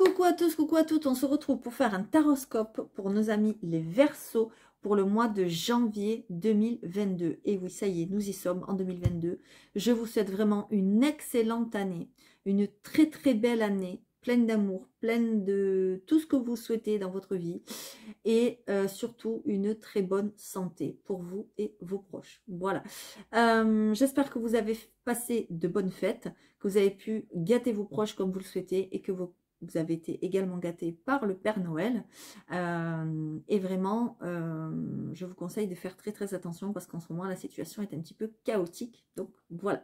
Coucou à tous, coucou à toutes, on se retrouve pour faire un taroscope pour nos amis les Verseaux pour le mois de janvier 2022. Et oui, ça y est, nous y sommes en 2022. Je vous souhaite vraiment une excellente année, une très très belle année, pleine d'amour, pleine de tout ce que vous souhaitez dans votre vie et surtout une très bonne santé pour vous et vos proches. Voilà. J'espère que vous avez passé de bonnes fêtes, que vous avez pu gâter vos proches comme vous le souhaitez et que vous avez été également gâtés par le Père Noël. Et vraiment, je vous conseille de faire très très attention parce qu'en ce moment, la situation est un petit peu chaotique. Donc voilà.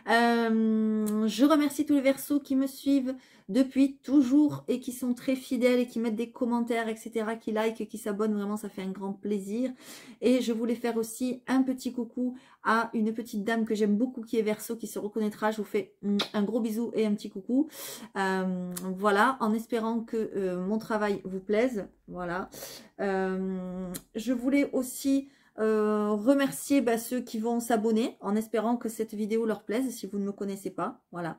Je remercie tous les Verseaux qui me suivent depuis toujours et qui sont très fidèles et qui mettent des commentaires, etc., qui like, qui s'abonnent. Vraiment, ça fait un grand plaisir. Et je voulais faire aussi un petit coucou à une petite dame que j'aime beaucoup qui est Verseau, qui se reconnaîtra. Je vous fais un gros bisou et un petit coucou. Voilà, en espérant que mon travail vous plaise. Voilà. Je voulais aussi remercier ceux qui vont s'abonner en espérant que cette vidéo leur plaise si vous ne me connaissez pas. Voilà.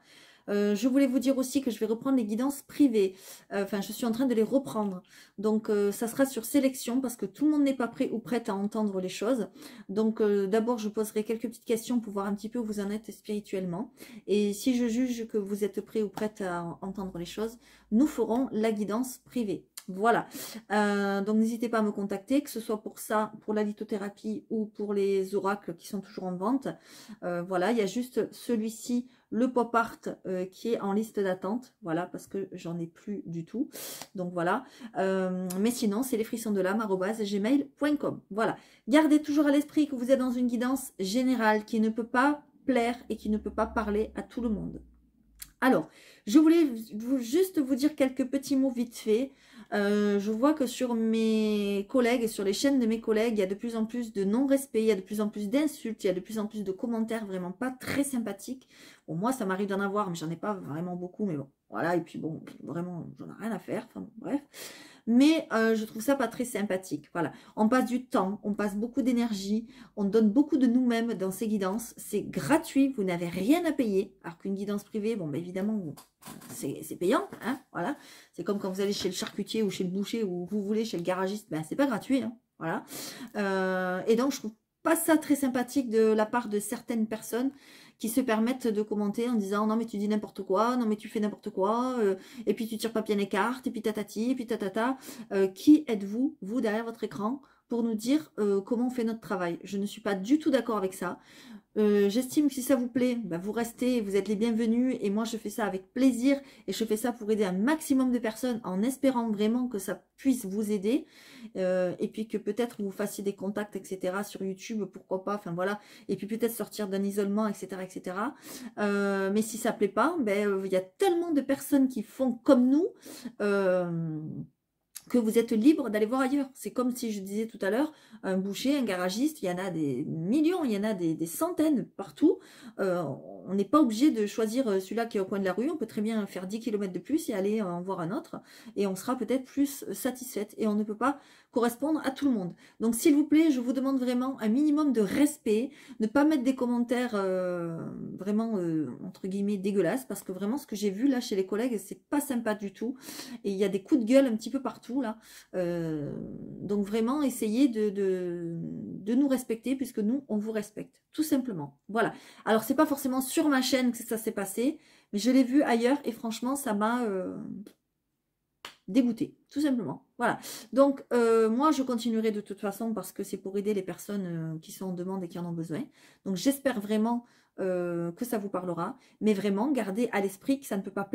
Je voulais vous dire aussi que je vais reprendre les guidances privées. Enfin, je suis en train de les reprendre. Donc, ça sera sur sélection parce que tout le monde n'est pas prêt ou prête à entendre les choses. Donc, d'abord, je poserai quelques petites questions pour voir un petit peu où vous en êtes spirituellement. Et si je juge que vous êtes prêt ou prête à entendre les choses, nous ferons la guidance privée. Voilà, donc n'hésitez pas à me contacter, que ce soit pour ça, pour la lithothérapie ou pour les oracles qui sont toujours en vente. Voilà, il y a juste celui-ci, le pop art, qui est en liste d'attente. Voilà, parce que j'en ai plus du tout. Donc voilà, mais sinon, c'est lesfrissonsdelame@gmail.com. Voilà, gardez toujours à l'esprit que vous êtes dans une guidance générale qui ne peut pas plaire et qui ne peut pas parler à tout le monde. Alors, je voulais juste vous dire quelques petits mots vite fait. Je vois que sur mes collègues et sur les chaînes de mes collègues, il y a de plus en plus de non-respect, il y a de plus en plus d'insultes, il y a de plus en plus de commentaires vraiment pas très sympathiques. Bon, moi, ça m'arrive d'en avoir, mais j'en ai pas vraiment beaucoup, mais bon, voilà. Et puis bon, vraiment, j'en ai rien à faire. Enfin, bref. Mais je trouve ça pas très sympathique. Voilà, on passe du temps, on passe beaucoup d'énergie, on donne beaucoup de nous-mêmes dans ces guidances. C'est gratuit, vous n'avez rien à payer. Alors qu'une guidance privée, bon, évidemment, c'est payant. Hein, voilà, c'est comme quand vous allez chez le charcutier ou chez le boucher ou vous voulez chez le garagiste, c'est pas gratuit. Hein, voilà. Et donc, je trouve pas ça très sympathique de la part de certaines personnes qui se permettent de commenter en disant non mais tu dis n'importe quoi, non mais tu fais n'importe quoi, et puis tu tires pas bien les cartes, et puis tatati, et puis tatata. Qui êtes-vous, vous, derrière votre écran, pour nous dire comment on fait notre travail? Je ne suis pas du tout d'accord avec ça. J'estime que si ça vous plaît, vous restez, vous êtes les bienvenus et moi je fais ça avec plaisir et je fais ça pour aider un maximum de personnes en espérant vraiment que ça puisse vous aider et puis que peut-être vous fassiez des contacts, etc. sur YouTube, pourquoi pas, enfin voilà, et puis peut-être sortir d'un isolement, etc. etc. Mais si ça plaît pas, il y a tellement de personnes qui font comme nous que vous êtes libre d'aller voir ailleurs. C'est comme si je disais tout à l'heure, un boucher, un garagiste, il y en a des millions, il y en a des centaines partout. On n'est pas obligé de choisir celui-là qui est au coin de la rue. On peut très bien faire 10 km de plus et aller en voir un autre. Et on sera peut-être plus satisfaite. Et on ne peut pas correspondre à tout le monde. Donc s'il vous plaît, je vous demande vraiment un minimum de respect. Ne pas mettre des commentaires vraiment, entre guillemets, dégueulasses. Parce que vraiment, ce que j'ai vu là chez les collègues, c'est pas sympa du tout. Et il y a des coups de gueule un petit peu partout là. Donc vraiment, essayez de nous respecter puisque nous, on vous respecte. Tout simplement. Voilà. Alors, c'est pas forcément sur ma chaîne que ça s'est passé, mais je l'ai vu ailleurs et franchement, ça m'a dégoûté, tout simplement. Voilà. Donc, moi, je continuerai de toute façon parce que c'est pour aider les personnes qui sont en demande et qui en ont besoin. Donc, j'espère vraiment que ça vous parlera. Mais vraiment, gardez à l'esprit que ça ne peut pas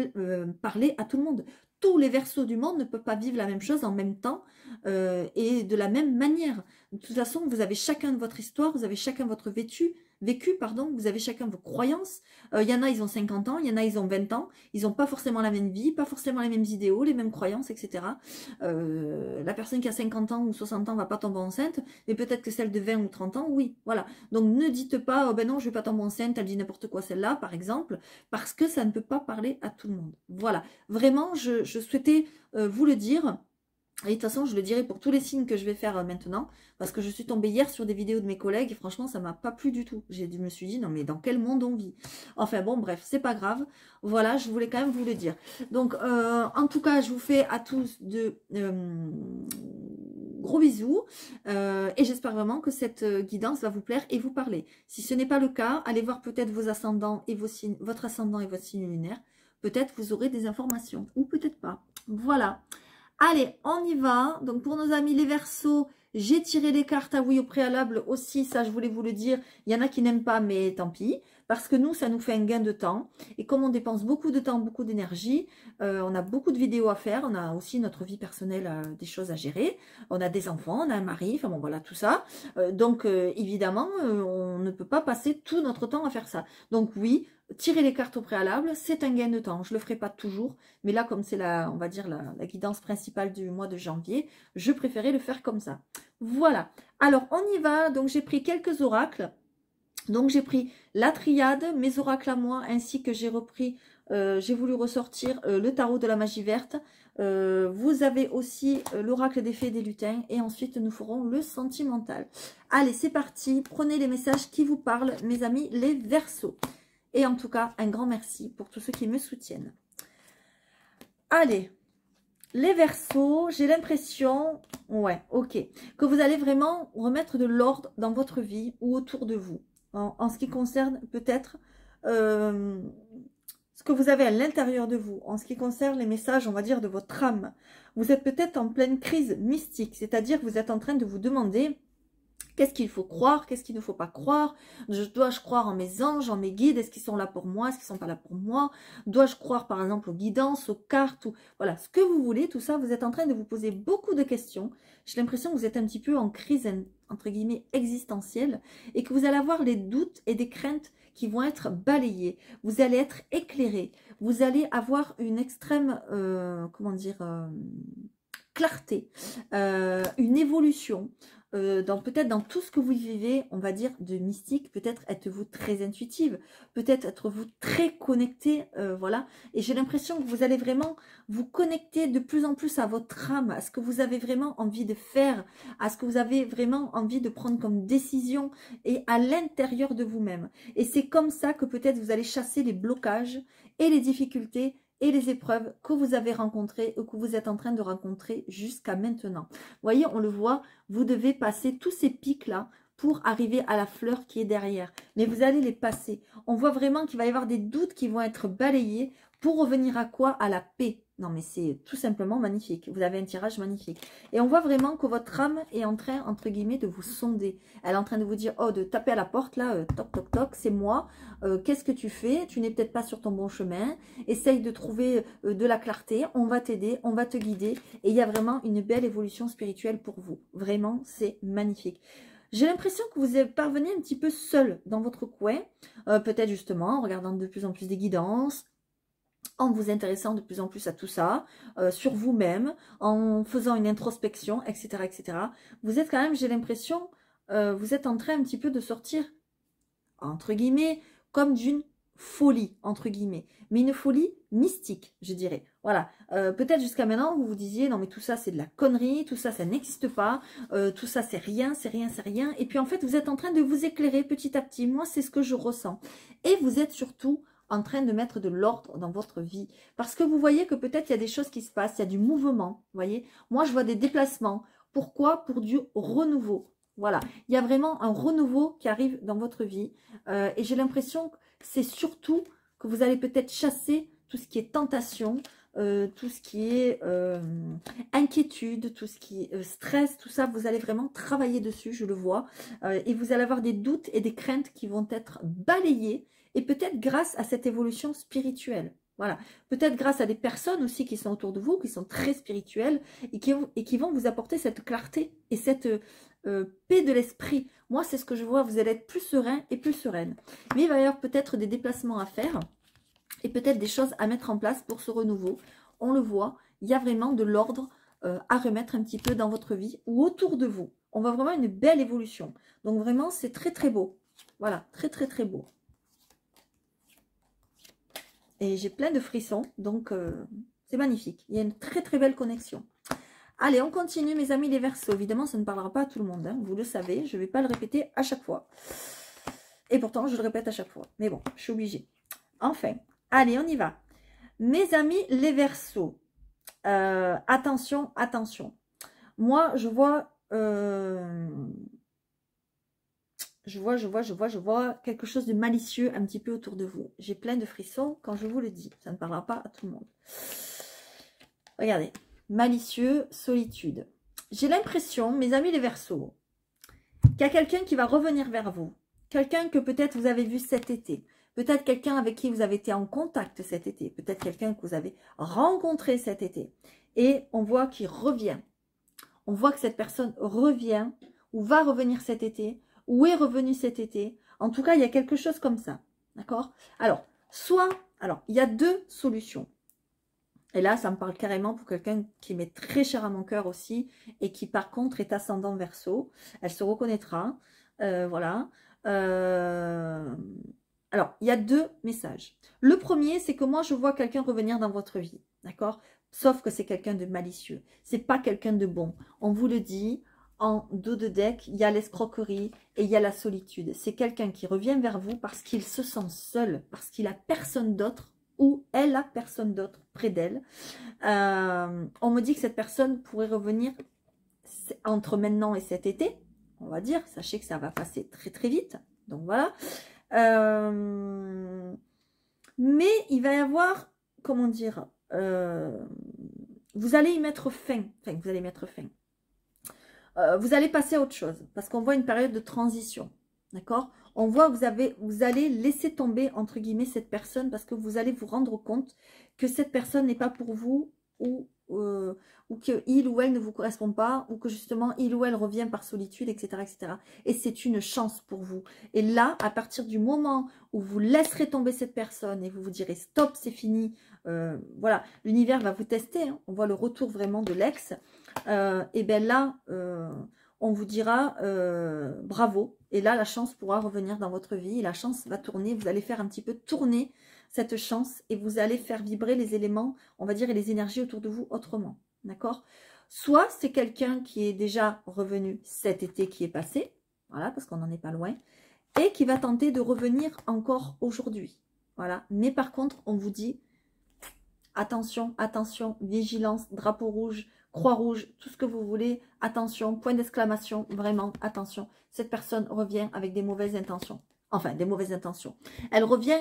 parler à tout le monde. Tous les Verseaux du monde ne peuvent pas vivre la même chose en même temps et de la même manière. De toute façon, vous avez chacun votre histoire, vous avez chacun votre vécu, vous avez chacun vos croyances. Il y en a, ils ont 50 ans, il y en a, ils ont 20 ans. Ils n'ont pas forcément la même vie, pas forcément les mêmes idéaux, les mêmes croyances, etc. La personne qui a 50 ans ou 60 ans va pas tomber enceinte, mais peut-être que celle de 20 ou 30 ans, oui. Voilà. Donc ne dites pas, oh ben non, je vais pas tomber enceinte, elle dit n'importe quoi celle-là, par exemple, parce que ça ne peut pas parler à tout le monde. Voilà. Vraiment, je souhaitais vous le dire. Et de toute façon, je le dirai pour tous les signes que je vais faire maintenant, parce que je suis tombée hier sur des vidéos de mes collègues, et franchement, ça m'a pas plu du tout. Je me suis dit, non mais dans quel monde on vit? Enfin bon, bref, c'est pas grave. Voilà, je voulais quand même vous le dire. Donc, en tout cas, je vous fais à tous de gros bisous, et j'espère vraiment que cette guidance va vous plaire et vous parler. Si ce n'est pas le cas, allez voir peut-être vos ascendants et vos signes, votre ascendant et votre signe lunaire. Peut-être vous aurez des informations, ou peut-être pas. Voilà. Allez, on y va. Donc, pour nos amis les Verseaux, j'ai tiré les cartes à oui au préalable aussi. Ça, je voulais vous le dire. Il y en a qui n'aiment pas, mais tant pis. Parce que nous, ça nous fait un gain de temps. Et comme on dépense beaucoup de temps, beaucoup d'énergie, on a beaucoup de vidéos à faire. On a aussi notre vie personnelle, des choses à gérer. On a des enfants, on a un mari. Enfin bon, voilà, tout ça. Donc, évidemment, on ne peut pas passer tout notre temps à faire ça. Donc, oui, tirer les cartes au préalable, c'est un gain de temps. Je ne le ferai pas toujours. Mais là, comme c'est on va dire la guidance principale du mois de janvier, je préférais le faire comme ça. Voilà. Alors, on y va. Donc, j'ai pris quelques oracles. Donc, j'ai pris la triade, mes oracles à moi, ainsi que j'ai repris, j'ai voulu ressortir le tarot de la magie verte. Vous avez aussi l'oracle des fées et des lutins. Et ensuite, nous ferons le sentimental. Allez, c'est parti. Prenez les messages qui vous parlent, mes amis, les Verseaux. Et en tout cas, un grand merci pour tous ceux qui me soutiennent. Allez, les Verseaux, j'ai l'impression, ouais, ok, que vous allez vraiment remettre de l'ordre dans votre vie ou autour de vous. En ce qui concerne peut-être ce que vous avez à l'intérieur de vous, en ce qui concerne les messages, on va dire, de votre âme. Vous êtes peut-être en pleine crise mystique, c'est-à-dire que vous êtes en train de vous demander... Qu'est-ce qu'il faut croire? Qu'est-ce qu'il ne faut pas croire? Dois-je croire en mes anges, en mes guides? Est-ce qu'ils sont là pour moi? Est-ce qu'ils ne sont pas là pour moi? Dois-je croire par exemple aux guidances, aux cartes? Voilà, ce que vous voulez, tout ça, vous êtes en train de vous poser beaucoup de questions. J'ai l'impression que vous êtes un petit peu en crise, entre guillemets, existentielle et que vous allez avoir les doutes et des craintes qui vont être balayés. Vous allez être éclairé. Vous allez avoir une extrême, comment dire, clarté, une évolution. Peut-être dans tout ce que vous vivez, on va dire, de mystique, peut-être êtes-vous très intuitive, peut-être êtes-vous très connecté, voilà. Et j'ai l'impression que vous allez vraiment vous connecter de plus en plus à votre âme, à ce que vous avez vraiment envie de faire, à ce que vous avez vraiment envie de prendre comme décision et à l'intérieur de vous-même. Et c'est comme ça que peut-être vous allez chasser les blocages et les difficultés et les épreuves que vous avez rencontrées ou que vous êtes en train de rencontrer jusqu'à maintenant. Vous voyez, on le voit, vous devez passer tous ces pics-là pour arriver à la fleur qui est derrière. Mais vous allez les passer. On voit vraiment qu'il va y avoir des doutes qui vont être balayés pour revenir à quoi? À la paix. Non, mais c'est tout simplement magnifique. Vous avez un tirage magnifique. Et on voit vraiment que votre âme est en train, entre guillemets, de vous sonder. Elle est en train de vous dire, oh, de taper à la porte, là, toc, toc, toc, c'est moi. Qu'est-ce que tu fais? Tu n'es peut-être pas sur ton bon chemin. Essaye de trouver de la clarté. On va t'aider, on va te guider. Et il y a vraiment une belle évolution spirituelle pour vous. Vraiment, c'est magnifique. J'ai l'impression que vous parvenez un petit peu seul dans votre coin. Peut-être justement en regardant de plus en plus des guidances, en vous intéressant de plus en plus à tout ça, sur vous-même, en faisant une introspection, etc., etc. Vous êtes quand même, j'ai l'impression, vous êtes en train un petit peu de sortir, entre guillemets, comme d'une folie, entre guillemets. Mais une folie mystique, je dirais. Voilà. Peut-être jusqu'à maintenant, vous vous disiez, non mais tout ça c'est de la connerie, tout ça, ça n'existe pas, tout ça c'est rien, c'est rien, c'est rien. Et puis en fait, vous êtes en train de vous éclairer petit à petit. Moi, c'est ce que je ressens. Et vous êtes surtout en train de mettre de l'ordre dans votre vie. Parce que vous voyez que peut-être il y a des choses qui se passent, il y a du mouvement, vous voyez. Moi, je vois des déplacements. Pourquoi? Pour du renouveau. Voilà, il y a vraiment un renouveau qui arrive dans votre vie. Et j'ai l'impression que c'est surtout que vous allez peut-être chasser tout ce qui est tentation, tout ce qui est inquiétude, tout ce qui est stress, tout ça, vous allez vraiment travailler dessus, je le vois. Et vous allez avoir des doutes et des craintes qui vont être balayées. Et peut-être grâce à cette évolution spirituelle. Voilà. Peut-être grâce à des personnes aussi qui sont autour de vous, qui sont très spirituelles et qui vont vous apporter cette clarté et cette paix de l'esprit. Moi, c'est ce que je vois. Vous allez être plus serein et plus sereine. Mais il va y avoir peut-être des déplacements à faire et peut-être des choses à mettre en place pour ce renouveau. On le voit, il y a vraiment de l'ordre à remettre un petit peu dans votre vie ou autour de vous. On voit vraiment une belle évolution. Donc vraiment, c'est très très beau. Voilà, très très très beau. Et j'ai plein de frissons, donc c'est magnifique. Il y a une très très belle connexion. Allez, on continue, mes amis les Verseaux. Évidemment, ça ne parlera pas à tout le monde, hein, vous le savez. Je ne vais pas le répéter à chaque fois. Et pourtant, je le répète à chaque fois. Mais bon, je suis obligée. Enfin, allez, on y va. Mes amis les Verseaux. Attention, attention. Moi, je vois quelque chose de malicieux un petit peu autour de vous. J'ai plein de frissons quand je vous le dis. Ça ne parlera pas à tout le monde. Regardez. Malicieux, solitude. J'ai l'impression, mes amis les Verseaux, qu'il y a quelqu'un qui va revenir vers vous. Quelqu'un que peut-être vous avez vu cet été. Peut-être quelqu'un avec qui vous avez été en contact cet été. Peut-être quelqu'un que vous avez rencontré cet été. Et on voit qu'il revient. On voit que cette personne revient ou va revenir cet été ou est revenu cet été. En tout cas, il y a quelque chose comme ça. D'accord? Alors, il y a deux solutions. Et là, ça me parle carrément pour quelqu'un qui m'est très cher à mon cœur aussi et qui, par contre, est ascendant Verseau. Elle se reconnaîtra. Voilà. Alors, il y a deux messages. Le premier, c'est que moi, je vois quelqu'un revenir dans votre vie. D'accord? Sauf que c'est quelqu'un de malicieux. C'est pas quelqu'un de bon. On vous le dit, en dos de deck, il y a l'escroquerie et il y a la solitude. C'est quelqu'un qui revient vers vous parce qu'il se sent seul, parce qu'il a personne d'autre ou elle a personne d'autre près d'elle. On me dit que cette personne pourrait revenir entre maintenant et cet été, on va dire. Sachez que ça va passer très très vite. Donc voilà. Mais il va y avoir, comment dire, vous allez y mettre fin. Enfin, vous allez mettre fin. Vous allez passer à autre chose. Parce qu'on voit une période de transition. D'accord? On voit que vous allez laisser tomber, entre guillemets, cette personne parce que vous allez vous rendre compte que cette personne n'est pas pour vous ou que il ou elle ne vous correspond pas ou que justement il ou elle revient par solitude, etc. etc. Et c'est une chance pour vous. Et là, à partir du moment où vous laisserez tomber cette personne et vous vous direz stop, c'est fini, voilà, l'univers va vous tester, hein. On voit le retour vraiment de l'ex, et bien là, on vous dira bravo. Et là, la chance pourra revenir dans votre vie. Et la chance va tourner. Vous allez faire un petit peu tourner cette chance. Et vous allez faire vibrer les éléments, on va dire, et les énergies autour de vous autrement. D'accord? Soit c'est quelqu'un qui est déjà revenu cet été qui est passé. Voilà, parce qu'on n'en est pas loin. Et qui va tenter de revenir encore aujourd'hui. Voilà. Mais par contre, on vous dit attention, attention, vigilance, drapeau rouge, croix rouge, tout ce que vous voulez, attention, point d'exclamation, vraiment, attention. Cette personne revient avec des mauvaises intentions. Enfin, des mauvaises intentions. Elle revient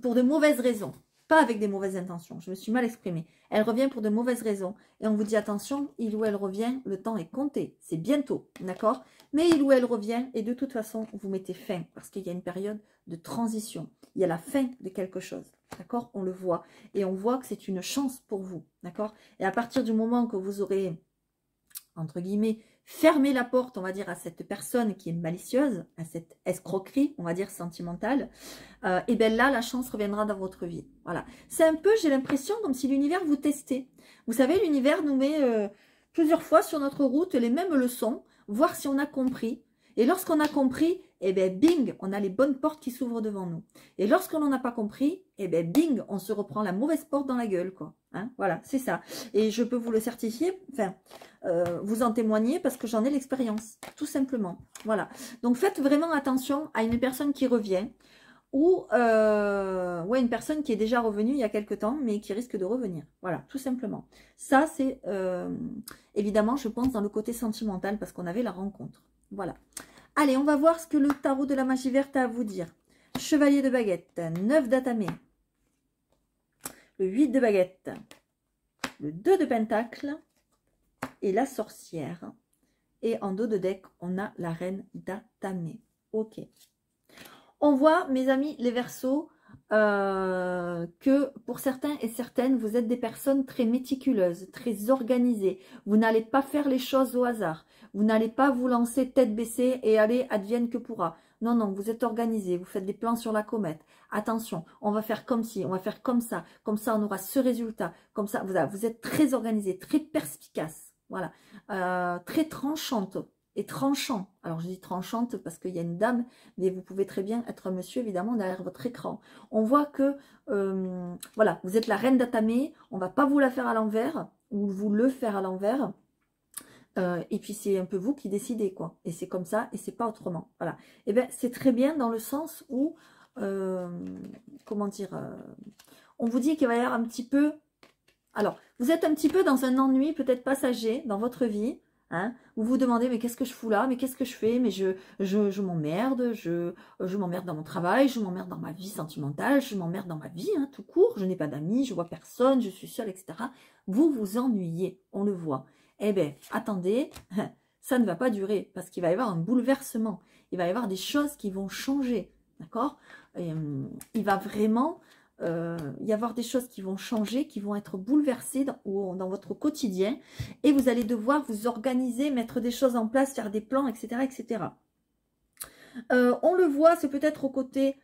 pour de mauvaises raisons. Pas avec des mauvaises intentions, je me suis mal exprimée. Elle revient pour de mauvaises raisons. Et on vous dit, attention, il ou elle revient, le temps est compté. C'est bientôt, d'accord? Mais il ou elle revient, et de toute façon, vous mettez fin. Parce qu'il y a une période de transition. Il y a la fin de quelque chose. D'accord? On le voit. Et on voit que c'est une chance pour vous. D'accord? Et à partir du moment que vous aurez, entre guillemets, fermé la porte, on va dire, à cette personne qui est malicieuse, à cette escroquerie, on va dire, sentimentale, et bien là, la chance reviendra dans votre vie. Voilà. C'est un peu, j'ai l'impression, comme si l'univers vous testait. Vous savez, l'univers nous met plusieurs fois sur notre route les mêmes leçons, voir si on a compris. Et lorsqu'on a compris, eh bien, bing, on a les bonnes portes qui s'ouvrent devant nous. Et lorsqu'on n'en a pas compris, eh bien, bing, on se reprend la mauvaise porte dans la gueule, quoi. Hein, voilà, c'est ça. Et je peux vous le certifier, enfin, vous en témoigner parce que j'en ai l'expérience, tout simplement. Voilà. Donc, faites vraiment attention à une personne qui revient ou ouais, une personne qui est déjà revenue il y a quelque temps, mais qui risque de revenir. Voilà, tout simplement. Ça, c'est évidemment, je pense, dans le côté sentimental parce qu'on avait la rencontre. Voilà. Allez, on va voir ce que le tarot de la magie verte a à vous dire. Chevalier de baguette, 9 d'atamé, le 8 de baguette, le 2 de pentacle et la sorcière. Et en dos de deck, on a la reine d'atamé. Ok. On voit, mes amis, les Verseaux, que pour certains et certaines, vous êtes des personnes très méticuleuses, très organisées. Vous n'allez pas faire les choses au hasard. Vous n'allez pas vous lancer tête baissée et aller advienne que pourra. Non, non, vous êtes organisé, vous faites des plans sur la comète. Attention, on va faire comme ci, on va faire comme ça on aura ce résultat. Comme ça, vous êtes très organisé, très perspicace. Voilà, très tranchante. Et tranchant. Alors, je dis tranchante parce qu'il y a une dame, mais vous pouvez très bien être un monsieur, évidemment, derrière votre écran. On voit que, voilà, vous êtes la reine d'atamé, on ne va pas vous la faire à l'envers, ou vous le faire à l'envers. Et puis c'est un peu vous qui décidez, quoi. Et c'est comme ça, et c'est pas autrement. Voilà. Et bien c'est très bien dans le sens où, comment dire, on vous dit qu'il va y avoir un petit peu... Alors, vous êtes un petit peu dans un ennui peut-être passager dans votre vie. Hein, vous vous demandez, mais qu'est-ce que je fous là? Mais qu'est-ce que je fais? Mais je m'emmerde, je m'emmerde dans mon travail, je m'emmerde dans ma vie sentimentale, je m'emmerde dans ma vie, hein, tout court. Je n'ai pas d'amis, je vois personne, je suis seule, etc. Vous vous ennuyez, on le voit. Eh bien, attendez, ça ne va pas durer parce qu'il va y avoir un bouleversement. Il va y avoir des choses qui vont changer, d'accord? Il va vraiment y avoir des choses qui vont changer, qui vont être bouleversées dans votre quotidien et vous allez devoir vous organiser, mettre des choses en place, faire des plans, etc. etc. On le voit, c'est peut-être au côté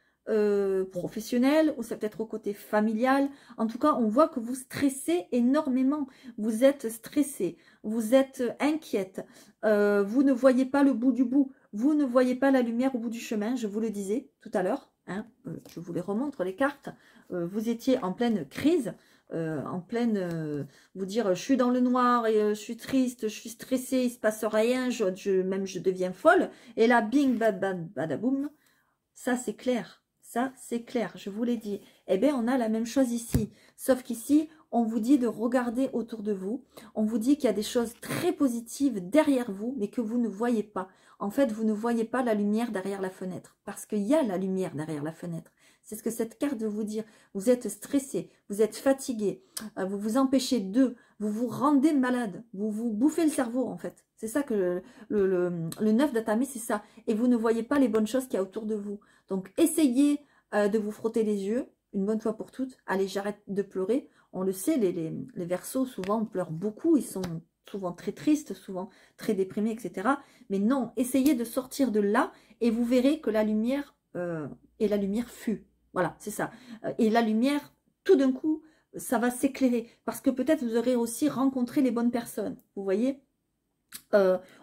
professionnel ou c'est peut-être au côté familial. En tout cas, on voit que vous stressez énormément. Vous êtes stressé, vous êtes inquiète, vous ne voyez pas le bout du bout, vous ne voyez pas la lumière au bout du chemin, je vous le disais tout à l'heure. Hein, je vous les remontre les cartes. Vous étiez en pleine crise, en pleine, vous dire je suis dans le noir et je suis triste, je suis stressée, il se passe rien, même je deviens folle. Et là, bing, badaboum, ça c'est clair. Ça, c'est clair, je vous l'ai dit. Eh bien, on a la même chose ici. Sauf qu'ici, on vous dit de regarder autour de vous. On vous dit qu'il y a des choses très positives derrière vous, mais que vous ne voyez pas. En fait, vous ne voyez pas la lumière derrière la fenêtre. Parce qu'il y a la lumière derrière la fenêtre. C'est ce que cette carte veut vous dire. Vous êtes stressé, vous êtes fatigué, vous vous empêchez d'eux, vous vous rendez malade, vous vous bouffez le cerveau, en fait. C'est ça que le 9 d'Atami, c'est ça. Et vous ne voyez pas les bonnes choses qu'il y a autour de vous. Donc, essayez de vous frotter les yeux, une bonne fois pour toutes. Allez, j'arrête de pleurer. On le sait, les Verseaux, souvent, pleurent beaucoup. Ils sont souvent très tristes, souvent très déprimés, etc. Mais non, essayez de sortir de là et vous verrez que la lumière, et la lumière fut. Voilà, c'est ça. Et la lumière, tout d'un coup, ça va s'éclairer. Parce que peut-être vous aurez aussi rencontré les bonnes personnes. Vous voyez ?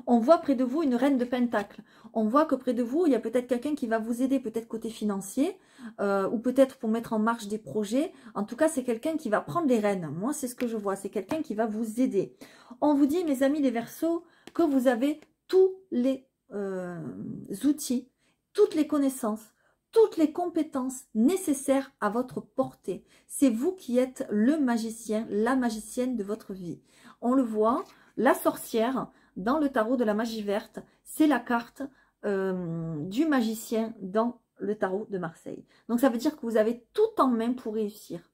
On voit près de vous une reine de pentacle. On voit que près de vous, il y a peut-être quelqu'un qui va vous aider, peut-être côté financier, ou peut-être pour mettre en marche des projets. En tout cas, c'est quelqu'un qui va prendre les rênes. Moi, c'est ce que je vois. C'est quelqu'un qui va vous aider. On vous dit, mes amis les Verseaux, que vous avez tous les outils, toutes les connaissances, toutes les compétences nécessaires à votre portée. C'est vous qui êtes le magicien, la magicienne de votre vie. On le voit, la sorcière, dans le tarot de la magie verte, c'est la carte du magicien dans le tarot de Marseille. Donc ça veut dire que vous avez tout en main pour réussir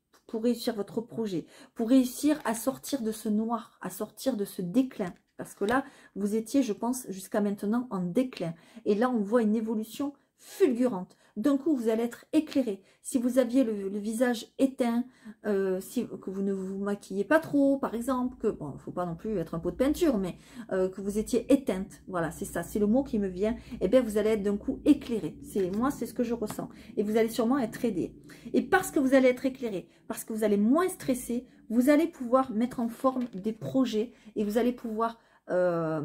votre projet, pour réussir à sortir de ce noir, à sortir de ce déclin. Parce que là, vous étiez, je pense, jusqu'à maintenant en déclin. Et là, on voit une évolution fulgurante. D'un coup, vous allez être éclairé. Si vous aviez le visage éteint, que vous ne vous maquillez pas trop, par exemple, que, bon, il ne faut pas non plus être un pot de peinture, mais que vous étiez éteinte, voilà, c'est ça, c'est le mot qui me vient, et bien vous allez être d'un coup éclairé. Moi, c'est ce que je ressens. Et vous allez sûrement être aidé. Et parce que vous allez être éclairé, parce que vous allez moins stresser, vous allez pouvoir mettre en forme des projets, et vous allez pouvoir faire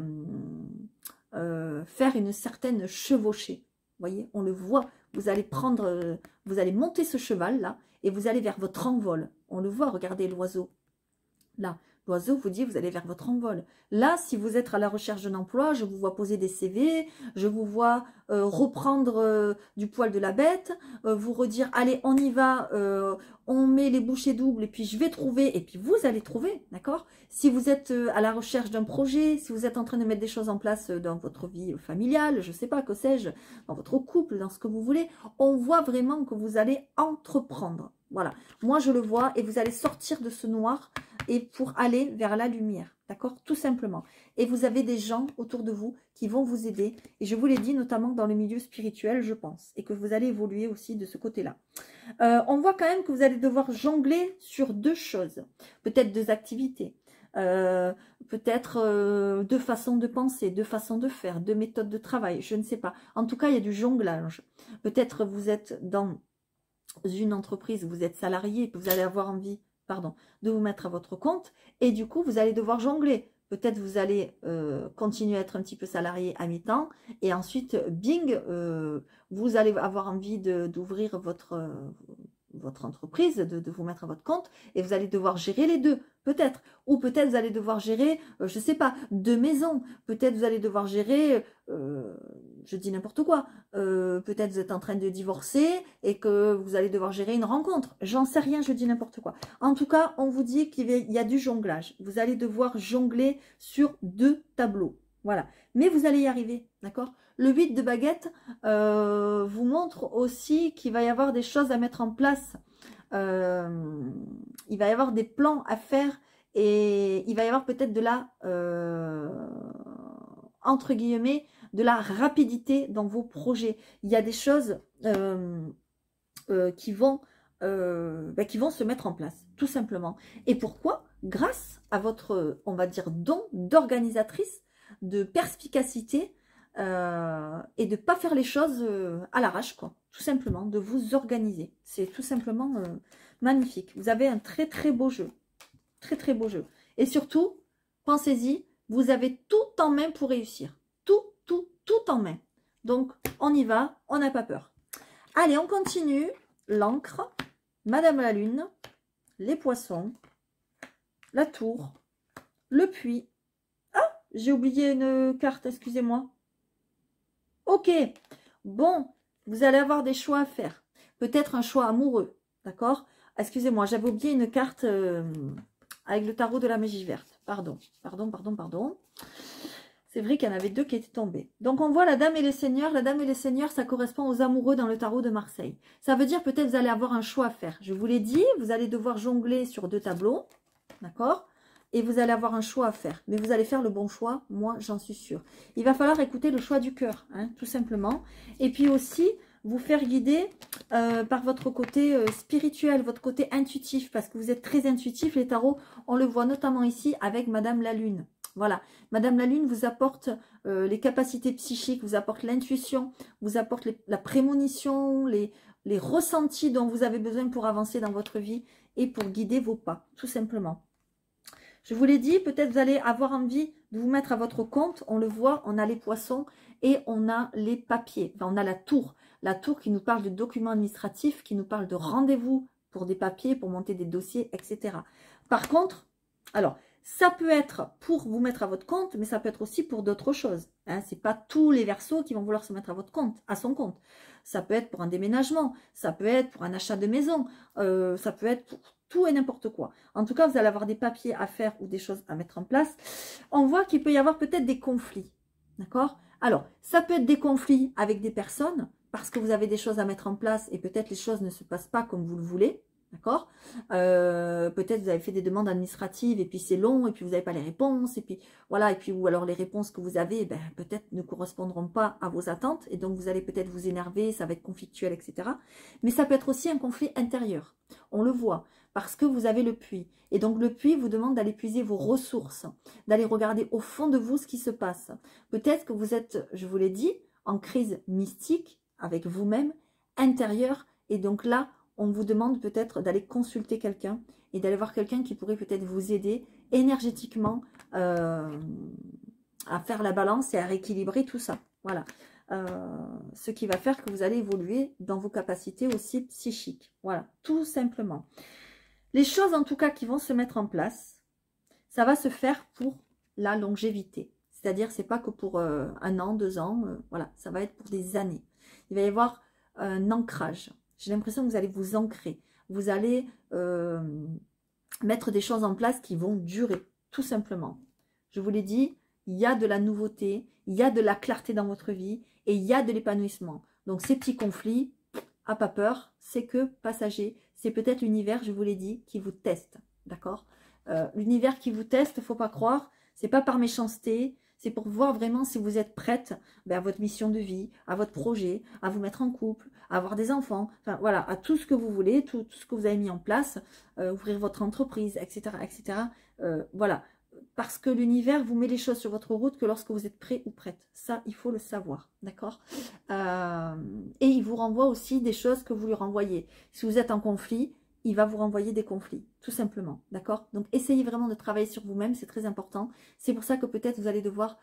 une certaine chevauchée. Vous voyez, on le voit, vous allez prendre, vous allez monter ce cheval là et vous allez vers votre envol. On le voit, regardez l'oiseau. Là, l'oiseau vous dit, vous allez vers votre envol. Là, si vous êtes à la recherche d'un emploi, je vous vois poser des CV, je vous vois reprendre du poil de la bête, vous redire, allez, on y va, on met les bouchées doubles et puis je vais trouver, et puis vous allez trouver, d'accord? Si vous êtes à la recherche d'un projet, si vous êtes en train de mettre des choses en place dans votre vie familiale, je ne sais pas, que sais-je, dans votre couple, dans ce que vous voulez, on voit vraiment que vous allez entreprendre. Voilà, moi je le vois et vous allez sortir de ce noir et pour aller vers la lumière, d'accord? Tout simplement. Et vous avez des gens autour de vous qui vont vous aider. Et je vous l'ai dit, notamment dans le milieu spirituel, je pense. Et que vous allez évoluer aussi de ce côté-là. On voit quand même que vous allez devoir jongler sur deux choses. Peut-être deux activités. Peut-être deux façons de penser, deux façons de faire, deux méthodes de travail. Je ne sais pas. En tout cas, il y a du jonglage. Peut-être vous êtes dans une entreprise, vous êtes salarié, vous allez avoir envie, pardon, de vous mettre à votre compte et du coup, vous allez devoir jongler. Peut-être vous allez continuer à être un petit peu salarié à mi-temps et ensuite, bing, vous allez avoir envie d'ouvrir votre votre entreprise, de vous mettre à votre compte, et vous allez devoir gérer les deux, peut-être. Ou peut-être vous allez devoir gérer, je ne sais pas, 2 maisons. Peut-être vous allez devoir gérer, je dis n'importe quoi, peut-être vous êtes en train de divorcer et que vous allez devoir gérer une rencontre. J'en sais rien, je dis n'importe quoi. En tout cas, on vous dit qu'il y a du jonglage. Vous allez devoir jongler sur 2 tableaux. Voilà. Mais vous allez y arriver, d'accord? Le 8 de baguette vous montre aussi qu'il va y avoir des choses à mettre en place. Il va y avoir des plans à faire et il va y avoir peut-être de la, entre guillemets, de la rapidité dans vos projets. Il y a des choses qui vont se mettre en place, tout simplement. Et pourquoi? Grâce à votre, on va dire, don d'organisatrice, de perspicacité, et de ne pas faire les choses à l'arrache, quoi. Tout simplement, de vous organiser. C'est tout simplement magnifique. Vous avez un très très beau jeu. Très très beau jeu. Et surtout, pensez-y, vous avez tout en main pour réussir. Tout en main. Donc, on y va, on n'a pas peur. Allez, on continue. L'encre, Madame la Lune, les poissons, la tour, le puits. Ah, j'ai oublié une carte, excusez-moi. Ok, bon, vous allez avoir des choix à faire. Peut-être un choix amoureux, d'accord? Excusez-moi, j'avais oublié une carte avec le tarot de la magie verte. Pardon. C'est vrai qu'il y en avait 2 qui étaient tombés. Donc, on voit la dame et les seigneurs. La dame et les seigneurs, ça correspond aux amoureux dans le tarot de Marseille. Ça veut dire peut-être vous allez avoir un choix à faire. Je vous l'ai dit, vous allez devoir jongler sur 2 tableaux, d'accord? Et vous allez avoir un choix à faire. Mais vous allez faire le bon choix, moi, j'en suis sûre. Il va falloir écouter le choix du cœur, hein, tout simplement. Et puis aussi, vous faire guider par votre côté spirituel, votre côté intuitif, parce que vous êtes très intuitif. Les tarots, on le voit notamment ici avec Madame la Lune. Voilà, Madame la Lune vous apporte les capacités psychiques, vous apporte l'intuition, vous apporte la prémonition, les ressentis dont vous avez besoin pour avancer dans votre vie et pour guider vos pas, tout simplement. Je vous l'ai dit, peut-être vous allez avoir envie de vous mettre à votre compte. On le voit, on a les poissons et on a les papiers. Enfin, on a la tour qui nous parle de documents administratifs, qui nous parle de rendez-vous pour des papiers, pour monter des dossiers, etc. Par contre, alors, ça peut être pour vous mettre à votre compte, mais ça peut être aussi pour d'autres choses. Hein. Ce n'est pas tous les Verseaux qui vont vouloir se mettre à votre compte, à son compte. Ça peut être pour un déménagement, ça peut être pour un achat de maison, ça peut être pour tout et n'importe quoi. En tout cas, vous allez avoir des papiers à faire ou des choses à mettre en place. On voit qu'il peut y avoir peut-être des conflits. D'accord? Alors, ça peut être des conflits avec des personnes, parce que vous avez des choses à mettre en place et peut-être les choses ne se passent pas comme vous le voulez. D'accord? Peut-être vous avez fait des demandes administratives et puis c'est long et puis vous n'avez pas les réponses et puis voilà, et puis ou alors les réponses que vous avez peut-être ne correspondront pas à vos attentes et donc vous allez peut-être vous énerver, ça va être conflictuel, etc. Mais ça peut être aussi un conflit intérieur, on le voit, parce que vous avez le puits et donc le puits vous demande d'aller puiser vos ressources, d'aller regarder au fond de vous ce qui se passe. Peut-être que vous êtes, je vous l'ai dit, en crise mystique avec vous-même, intérieure, et donc là, on vous demande peut-être d'aller consulter quelqu'un et d'aller voir quelqu'un qui pourrait peut-être vous aider énergétiquement à faire la balance et à rééquilibrer tout ça. Voilà. Ce qui va faire que vous allez évoluer dans vos capacités aussi psychiques. Voilà, tout simplement. Les choses en tout cas qui vont se mettre en place, ça va se faire pour la longévité. C'est-à-dire, c'est pas que pour 1 an, 2 ans, voilà, ça va être pour des années. Il va y avoir un ancrage. J'ai l'impression que vous allez vous ancrer. Vous allez mettre des choses en place qui vont durer, tout simplement. Je vous l'ai dit, il y a de la nouveauté, il y a de la clarté dans votre vie et il y a de l'épanouissement. Donc ces petits conflits, à pas peur, c'est que passager. C'est peut-être l'univers, je vous l'ai dit, qui vous teste. D'accord? L'univers qui vous teste, il ne faut pas croire, c'est pas par méchanceté. C'est pour voir vraiment si vous êtes prête à votre mission de vie, à votre projet, à vous mettre en couple, à avoir des enfants, enfin voilà, à tout ce que vous voulez, tout ce que vous avez mis en place, ouvrir votre entreprise, etc. etc. Voilà, parce que l'univers vous met les choses sur votre route que lorsque vous êtes prêt ou prête. Ça, il faut le savoir, d'accord? Et il vous renvoie aussi des choses que vous lui renvoyez. Si vous êtes en conflit, il va vous renvoyer des conflits, tout simplement, d'accord? Donc, essayez vraiment de travailler sur vous-même, c'est très important. C'est pour ça que peut-être vous allez devoir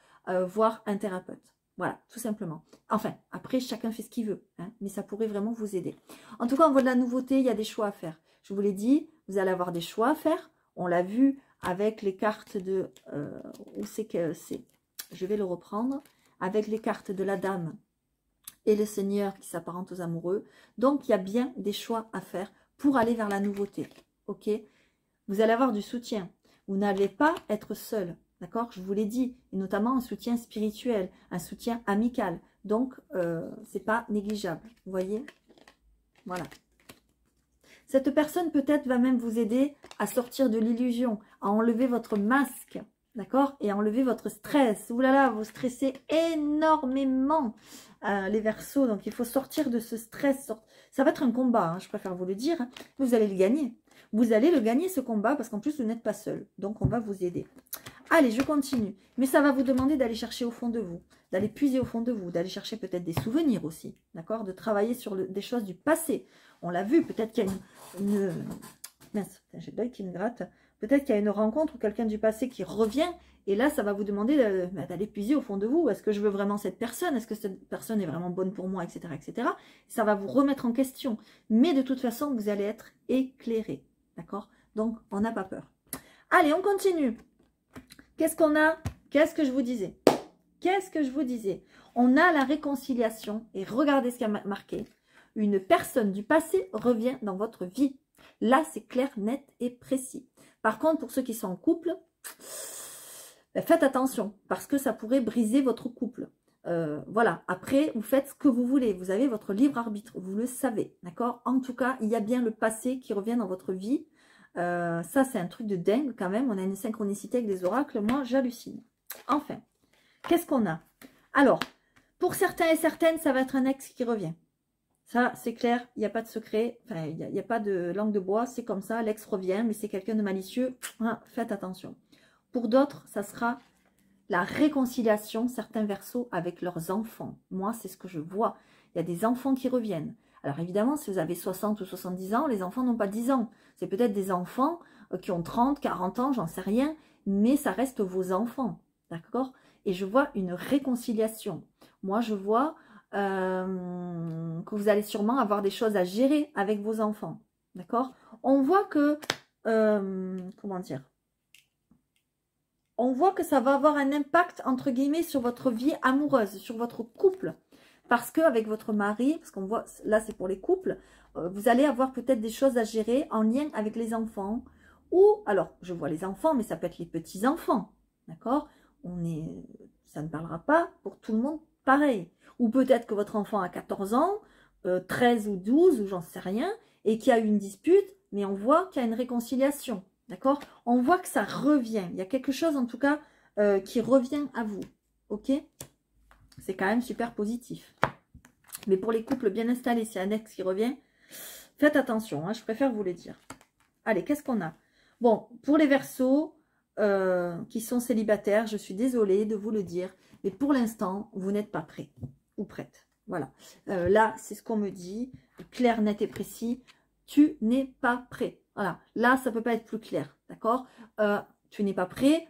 voir un thérapeute, Voilà, tout simplement. Enfin, après, chacun fait ce qu'il veut, hein, mais ça pourrait vraiment vous aider. En tout cas, on voit de la nouveauté, il y a des choix à faire. Je vous l'ai dit, vous allez avoir des choix à faire. On l'a vu avec les cartes de... où c'est que c'est? Je vais le reprendre. Avec les cartes de la dame et le seigneur qui s'apparentent aux amoureux. Donc, il y a bien des choix à faire pour aller vers la nouveauté. Ok? Vous allez avoir du soutien. Vous n'allez pas être seul. D'accord? Je vous l'ai dit. Et notamment un soutien spirituel, un soutien amical. Donc, c'est pas négligeable. Vous voyez? Voilà. Cette personne peut-être va même vous aider à sortir de l'illusion, à enlever votre masque, d'accord? Et à enlever votre stress. Ouh là là, vous stressez énormément, les Verseaux. Donc, il faut sortir de ce stress. Ça va être un combat, hein, je préfère vous le dire. Hein. Vous allez le gagner. Vous allez le gagner, ce combat, parce qu'en plus, vous n'êtes pas seul. Donc, on va vous aider. Allez, je continue. Mais ça va vous demander d'aller chercher au fond de vous, d'aller puiser au fond de vous, d'aller chercher peut-être des souvenirs aussi, d'accord? De travailler sur des choses du passé. On l'a vu, peut-être qu'il y a une... Mince, j'ai l'œil qui me gratte. Peut-être qu'il y a une rencontre ou quelqu'un du passé qui revient. Et là, ça va vous demander d'aller puiser au fond de vous. Est-ce que je veux vraiment cette personne? Est-ce que cette personne est vraiment bonne pour moi? Etc. etc. Ça va vous remettre en question. Mais de toute façon, vous allez être éclairé. D'accord? Donc, on n'a pas peur. Allez, on continue. Qu'est-ce qu'on a? Qu'est-ce que je vous disais? Qu'est-ce que je vous disais? On a la réconciliation. Et regardez ce qu'il y a marqué. Une personne du passé revient dans votre vie. Là, c'est clair, net et précis. Par contre, pour ceux qui sont en couple, faites attention parce que ça pourrait briser votre couple. Voilà, après, vous faites ce que vous voulez. Vous avez votre libre arbitre, vous le savez, d'accord? En tout cas, il y a bien le passé qui revient dans votre vie. Ça, c'est un truc de dingue quand même. On a une synchronicité avec des oracles. Moi, j'hallucine. Enfin, qu'est-ce qu'on a? Alors, pour certains et certaines, ça va être un ex qui revient. Ça, c'est clair, il n'y a pas de secret, enfin, il n'y a pas de langue de bois, c'est comme ça, l'ex revient, mais c'est quelqu'un de malicieux, hein, faites attention. Pour d'autres, ça sera la réconciliation, certains Verseaux, avec leurs enfants. Moi, c'est ce que je vois. Il y a des enfants qui reviennent. Alors évidemment, si vous avez 60 ou 70 ans, les enfants n'ont pas 10 ans. C'est peut-être des enfants qui ont 30, 40 ans, j'en sais rien, mais ça reste vos enfants, d'accord? Et je vois une réconciliation. Moi, je vois... que vous allez sûrement avoir des choses à gérer avec vos enfants, d'accord? On voit que, comment dire? On voit que ça va avoir un impact, entre guillemets, sur votre vie amoureuse, sur votre couple. Parce qu'avec votre mari, parce qu'on voit, là c'est pour les couples, vous allez avoir peut-être des choses à gérer en lien avec les enfants. Ou, alors, je vois les enfants, mais ça peut être les petits-enfants, d'accord? Ça ne parlera pas pour tout le monde pareil. Ou peut-être que votre enfant a 14 ans, 13 ou 12, ou j'en sais rien, et qu'il y a eu une dispute, mais on voit qu'il y a une réconciliation. D'accord? On voit que ça revient. Il y a quelque chose, en tout cas, qui revient à vous. Ok? C'est quand même super positif. Mais pour les couples bien installés, s'il y a un ex qui revient, faites attention. Hein, je préfère vous le dire. Allez, qu'est-ce qu'on a? Bon, pour les Verseaux qui sont célibataires, je suis désolée de vous le dire, mais pour l'instant, vous n'êtes pas prêts ou prête. Voilà. Là, c'est ce qu'on me dit. Clair, net et précis. Tu n'es pas prêt. Voilà. Là, ça ne peut pas être plus clair. D'accord? Tu n'es pas prêt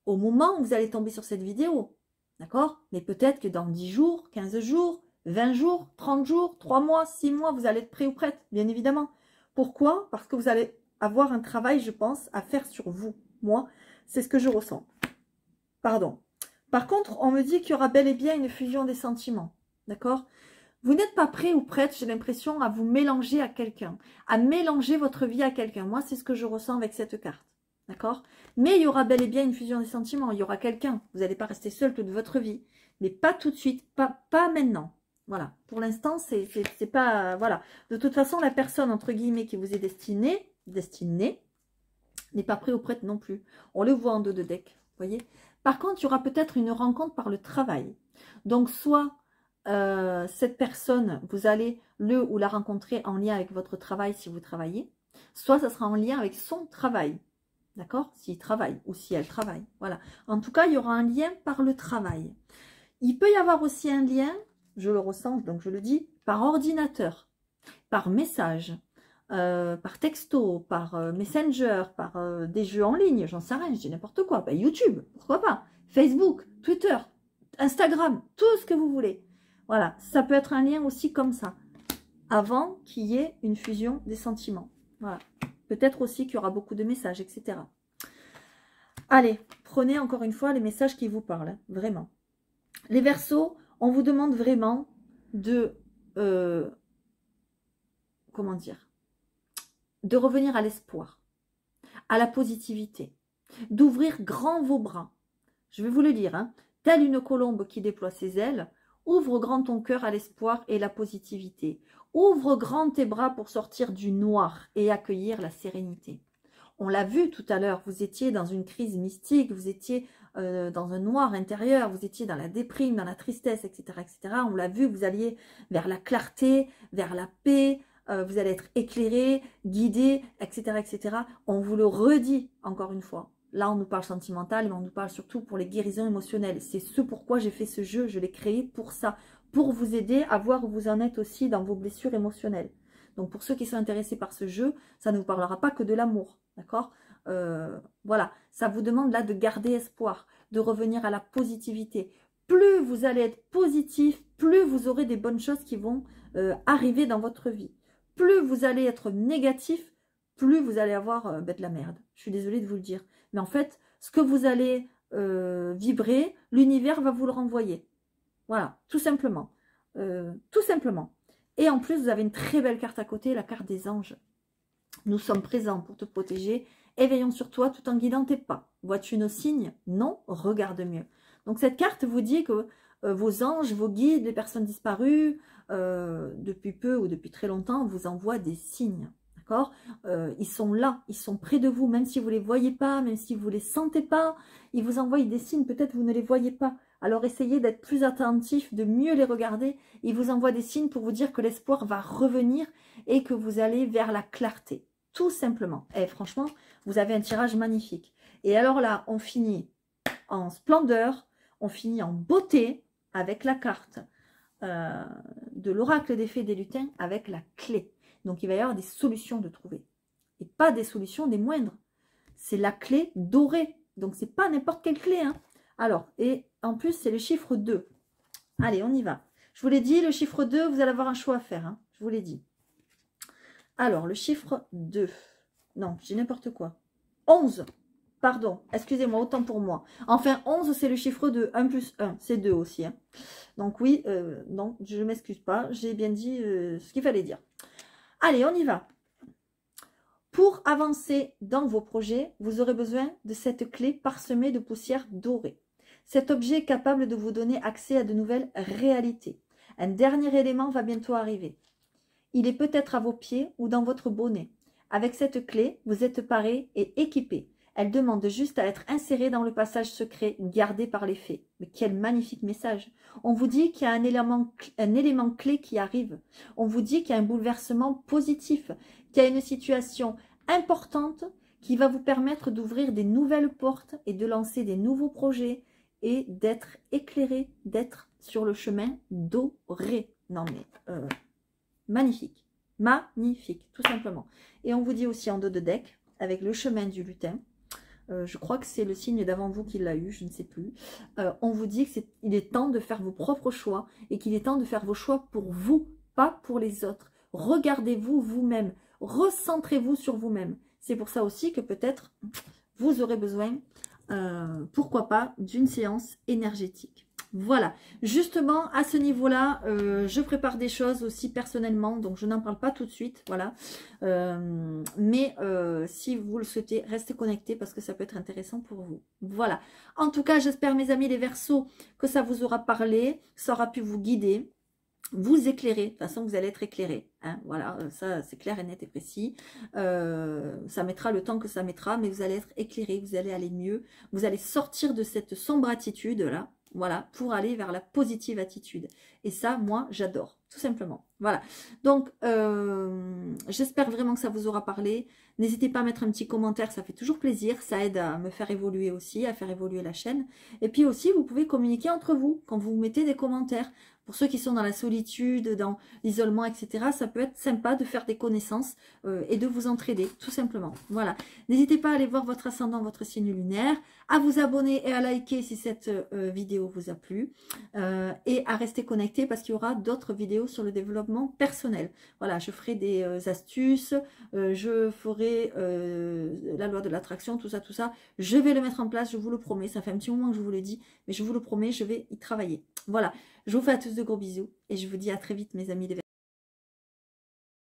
au moment où vous allez tomber sur cette vidéo. D'accord? Mais peut-être que dans 10 jours, 15 jours, 20 jours, 30 jours, 3 mois, 6 mois, vous allez être prêt ou prête, bien évidemment. Pourquoi? Parce que vous allez avoir un travail, je pense, à faire sur vous. Moi, c'est ce que je ressens. Pardon. Par contre, on me dit qu'il y aura bel et bien une fusion des sentiments. D'accord? Vous n'êtes pas prêt ou prête, j'ai l'impression, à vous mélanger à quelqu'un. À mélanger votre vie à quelqu'un. Moi, c'est ce que je ressens avec cette carte. D'accord? Mais il y aura bel et bien une fusion des sentiments. Il y aura quelqu'un. Vous n'allez pas rester seul toute votre vie. Mais pas tout de suite. Pas maintenant. Voilà. Pour l'instant, c'est pas... Voilà. De toute façon, la personne, entre guillemets, qui vous est destinée, n'est pas prêt ou prête non plus. On le voit en dos de deck. Vous voyez? Par contre, il y aura peut-être une rencontre par le travail. Donc, soit cette personne, vous allez le ou la rencontrer en lien avec votre travail si vous travaillez, soit ça sera en lien avec son travail. D'accord? S'il travaille ou si elle travaille. Voilà. En tout cas, il y aura un lien par le travail. Il peut y avoir aussi un lien, je le ressens, donc je le dis, par ordinateur, par message, par texto, par Messenger, par des jeux en ligne, j'en sais rien, je dis n'importe quoi. Ben, YouTube, pourquoi pas? Facebook, Twitter, Instagram, tout ce que vous voulez. Voilà, ça peut être un lien aussi comme ça, avant qu'il y ait une fusion des sentiments. Voilà, peut-être aussi qu'il y aura beaucoup de messages, etc. Allez, prenez encore une fois les messages qui vous parlent, hein, vraiment. Les Verseaux, on vous demande vraiment de, comment dire, de revenir à l'espoir, à la positivité, d'ouvrir grand vos bras. Je vais vous le dire, hein, telle une colombe qui déploie ses ailes, ouvre grand ton cœur à l'espoir et la positivité. Ouvre grand tes bras pour sortir du noir et accueillir la sérénité. On l'a vu tout à l'heure, vous étiez dans une crise mystique, vous étiez dans un noir intérieur, vous étiez dans la déprime, dans la tristesse, etc. etc. On l'a vu, vous alliez vers la clarté, vers la paix, vous allez être éclairé, guidé, etc. etc. On vous le redit encore une fois. Là, on nous parle sentimental, mais on nous parle surtout pour les guérisons émotionnelles. C'est ce pourquoi j'ai fait ce jeu, je l'ai créé pour ça, pour vous aider à voir où vous en êtes aussi dans vos blessures émotionnelles. Donc, pour ceux qui sont intéressés par ce jeu, ça ne vous parlera pas que de l'amour, d'accord? Voilà, ça vous demande là de garder espoir, de revenir à la positivité. Plus vous allez être positif, plus vous aurez des bonnes choses qui vont arriver dans votre vie. Plus vous allez être négatif, plus vous allez avoir de la merde. Je suis désolée de vous le dire. Mais en fait, ce que vous allez vibrer, l'univers va vous le renvoyer. Voilà, tout simplement. Tout simplement. Et en plus, vous avez une très belle carte à côté, la carte des anges. Nous sommes présents pour te protéger. Éveillons sur toi tout en guidant tes pas. Vois-tu nos signes? Non, regarde mieux. Donc cette carte vous dit que vos anges, vos guides, les personnes disparues, depuis peu ou depuis très longtemps, vous envoient des signes. D'accord? Ils sont là, ils sont près de vous, même si vous ne les voyez pas, même si vous ne les sentez pas, ils vous envoient des signes, peut-être vous ne les voyez pas. Alors essayez d'être plus attentif, de mieux les regarder. Ils vous envoient des signes pour vous dire que l'espoir va revenir et que vous allez vers la clarté. Tout simplement. Et franchement, vous avez un tirage magnifique. Et alors là, on finit en splendeur, on finit en beauté avec la carte de l'oracle des fées des lutins avec la clé. Donc, il va y avoir des solutions de trouver. Et pas des solutions des moindres. C'est la clé dorée. Donc, c'est pas n'importe quelle clé. Hein. Alors, et en plus, c'est le chiffre 2. Allez, on y va. Je vous l'ai dit, le chiffre 2, vous allez avoir un choix à faire. Hein. Je vous l'ai dit. Alors, le chiffre 2. Non, j'ai n'importe quoi. 11. Pardon, excusez-moi, autant pour moi. Enfin, 11, c'est le chiffre 2. 1 plus 1, c'est 2 aussi. Hein. Donc oui, non, je ne m'excuse pas. J'ai bien dit ce qu'il fallait dire. Allez, on y va. Pour avancer dans vos projets, vous aurez besoin de cette clé parsemée de poussière dorée. Cet objet est capable de vous donner accès à de nouvelles réalités. Un dernier élément va bientôt arriver. Il est peut-être à vos pieds ou dans votre bonnet. Avec cette clé, vous êtes paré et équipé. Elle demande juste à être insérée dans le passage secret gardé par les fées. Mais quel magnifique message! On vous dit qu'il y a un élément clé qui arrive. On vous dit qu'il y a un bouleversement positif, qu'il y a une situation importante qui va vous permettre d'ouvrir des nouvelles portes et de lancer des nouveaux projets et d'être éclairé, d'être sur le chemin doré. Non mais, magnifique, magnifique, tout simplement. Et on vous dit aussi en dos de deck, avec le chemin du lutin, je crois que c'est le signe d'avant vous qui l'a eu, je ne sais plus. On vous dit qu'il est temps de faire vos propres choix et qu'il est temps de faire vos choix pour vous, pas pour les autres. Regardez-vous vous-même, recentrez-vous sur vous-même. C'est pour ça aussi que peut-être vous aurez besoin, pourquoi pas, d'une séance énergétique. Voilà, justement à ce niveau-là, je prépare des choses aussi personnellement, donc je n'en parle pas tout de suite, voilà. Mais si vous le souhaitez, restez connectés parce que ça peut être intéressant pour vous. Voilà, en tout cas, j'espère mes amis les Verseaux que ça vous aura parlé, ça aura pu vous guider, vous éclairer, de toute façon vous allez être éclairé, hein, voilà, ça c'est clair et net et précis, ça mettra le temps que ça mettra, mais vous allez être éclairé, vous allez aller mieux, vous allez sortir de cette sombre attitude là, voilà, pour aller vers la positive attitude. Et ça, moi, j'adore, tout simplement. Voilà. Donc, j'espère vraiment que ça vous aura parlé. N'hésitez pas à mettre un petit commentaire, ça fait toujours plaisir. Ça aide à me faire évoluer aussi, à faire évoluer la chaîne. Et puis aussi, vous pouvez communiquer entre vous quand vous mettez des commentaires. Pour ceux qui sont dans la solitude, dans l'isolement, etc., ça peut être sympa de faire des connaissances et de vous entraider, tout simplement. Voilà. N'hésitez pas à aller voir votre ascendant, votre signe lunaire, à vous abonner et à liker si cette vidéo vous a plu, et à rester connecté parce qu'il y aura d'autres vidéos sur le développement personnel. Voilà, je ferai des astuces, je ferai la loi de l'attraction, tout ça, tout ça. Je vais le mettre en place, je vous le promets. Ça fait un petit moment que je vous le dis, mais je vous le promets, je vais y travailler. Voilà, je vous fais à tous de gros bisous et je vous dis à très vite, mes amis des Verseaux.